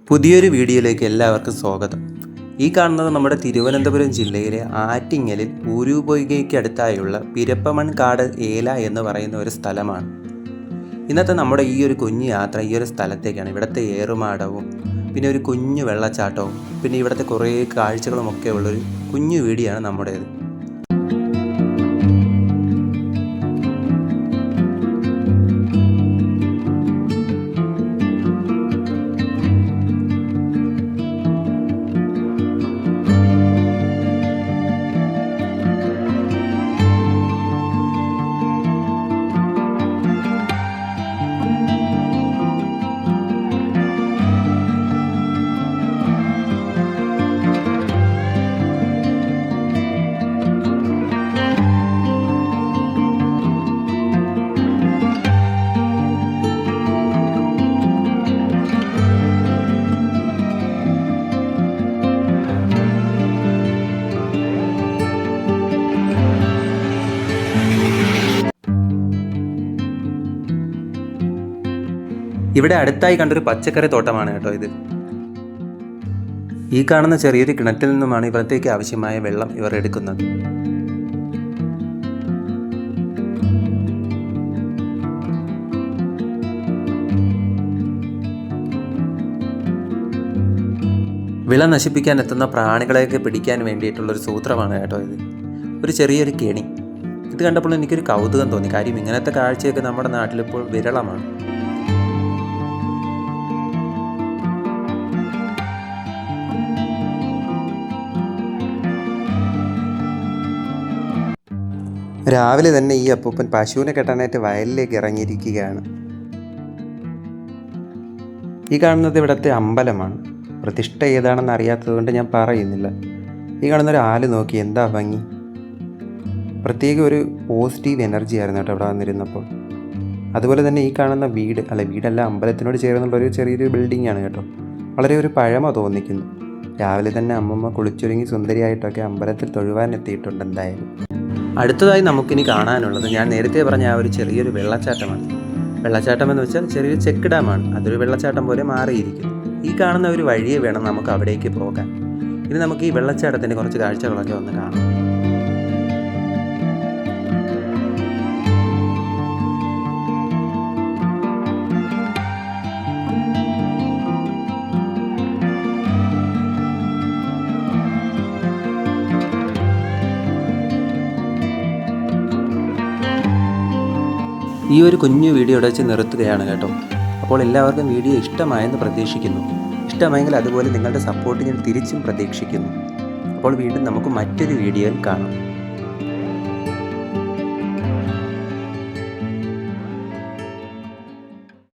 പുതിയൊരു വീഡിയോയിലേക്ക് എല്ലാവർക്കും സ്വാഗതം. ഈ കാണുന്നത് നമ്മുടെ തിരുവനന്തപുരം ജില്ലയിലെ ആറ്റിങ്ങലിൽ ഊരുപൊയ്കയ്ക്കടുത്തായുള്ള പിരപ്പമൺകാട് ഏല എന്ന് പറയുന്ന ഒരു സ്ഥലമാണ്. ഇന്നത്തെ നമ്മുടെ ഈ ഒരു കുഞ്ഞു യാത്ര ഈ ഒരു സ്ഥലത്തേക്കാണ്. ഇവിടുത്തെ ഏറുമാടവും പിന്നെ ഒരു കുഞ്ഞു വെള്ളച്ചാട്ടവും പിന്നെ ഇവിടുത്തെ കുറേ കാഴ്ചകളുമൊക്കെ ഉള്ളൊരു കുഞ്ഞു വീഡിയോ ആണ് നമ്മുടേത്. ഇവിടെ അടുത്തായി കണ്ടൊരു പച്ചക്കറി തോട്ടമാണ് കേട്ടോ ഇത്. ഈ കാണുന്ന ചെറിയൊരു കിണറ്റിൽ നിന്നുമാണ് ഇവിടത്തേക്ക് ആവശ്യമായ വെള്ളം ഇവർ എടുക്കുന്നത്. വിള നശിപ്പിക്കാൻ എത്തുന്ന പ്രാണികളെയൊക്കെ പിടിക്കാൻ വേണ്ടിയിട്ടുള്ളൊരു സൂത്രമാണ് കേട്ടോ ഇത്. ഒരു ചെറിയൊരു കെണി. ഇത് കണ്ടപ്പോൾ എനിക്കൊരു കൗതുകം തോന്നി. കാര്യം ഇങ്ങനത്തെ കാഴ്ചയൊക്കെ നമ്മുടെ നാട്ടിലിപ്പോൾ വിരളമാണ്. രാവിലെ തന്നെ ഈ അപ്പൂപ്പൻ പശുവിനെ കെട്ടാനായിട്ട് വയലിലേക്ക് ഇറങ്ങിയിരിക്കുകയാണ്. ഈ കാണുന്നത് ഇവിടുത്തെ അമ്പലമാണ്. പ്രതിഷ്ഠ ഏതാണെന്ന് അറിയാത്തതുകൊണ്ട് ഞാൻ പറയുന്നില്ല. ഈ കാണുന്നൊരു ആല് നോക്കി, എന്താ ഭംഗി. പ്രത്യേക ഒരു പോസിറ്റീവ് എനർജി ആയിരുന്നു കേട്ടോ ഇവിടെ വന്നിരുന്നപ്പോൾ. അതുപോലെ തന്നെ ഈ കാണുന്ന വീടല്ല, അമ്പലത്തിനോട് ചേർന്നുള്ളൊരു ചെറിയൊരു ബിൽഡിംഗ് ആണ് കേട്ടോ. വളരെ ഒരു പഴമ തോന്നിക്കുന്നു. രാവിലെ തന്നെ അമ്മമ്മ കുളിച്ചൊരുങ്ങി സുന്ദരിയായിട്ടൊക്കെ അമ്പലത്തിൽ തൊഴുവാൻ എത്തിയിട്ടുണ്ട്. എന്തായാലും അടുത്തതായി നമുക്കിനി കാണാനുള്ളത് ഞാൻ നേരത്തെ പറഞ്ഞ ആ ഒരു ചെറിയൊരു വെള്ളച്ചാട്ടമാണ്. വെള്ളച്ചാട്ടം എന്ന് വെച്ചാൽ ചെറിയൊരു ചെക്ക് ഡാമാണ്. അതൊരു വെള്ളച്ചാട്ടം പോലെ മാറിയിരിക്കും. ഈ കാണുന്ന ഒരു വഴിയെ വേണം നമുക്ക് അവിടേക്ക് പോകാൻ. ഇനി നമുക്ക് ഈ വെള്ളച്ചാട്ടത്തിൻ്റെ കുറച്ച് കാഴ്ചകളൊക്കെ ഒന്ന് കാണാം. ഈ ഒരു കുഞ്ഞു വീഡിയോ ഇവിടെ വെച്ച് നിർത്തുകയാണ് കേട്ടോ. അപ്പോൾ എല്ലാവർക്കും വീഡിയോ ഇഷ്ടമായെന്ന് പ്രതീക്ഷിക്കുന്നു. ഇഷ്ടമായെങ്കിൽ അതുപോലെ നിങ്ങളുടെ സപ്പോർട്ട് ഞാൻ തിരിച്ചും പ്രതീക്ഷിക്കുന്നു. അപ്പോൾ വീണ്ടും നമുക്ക് മറ്റൊരു വീഡിയോയിൽ കാണാം.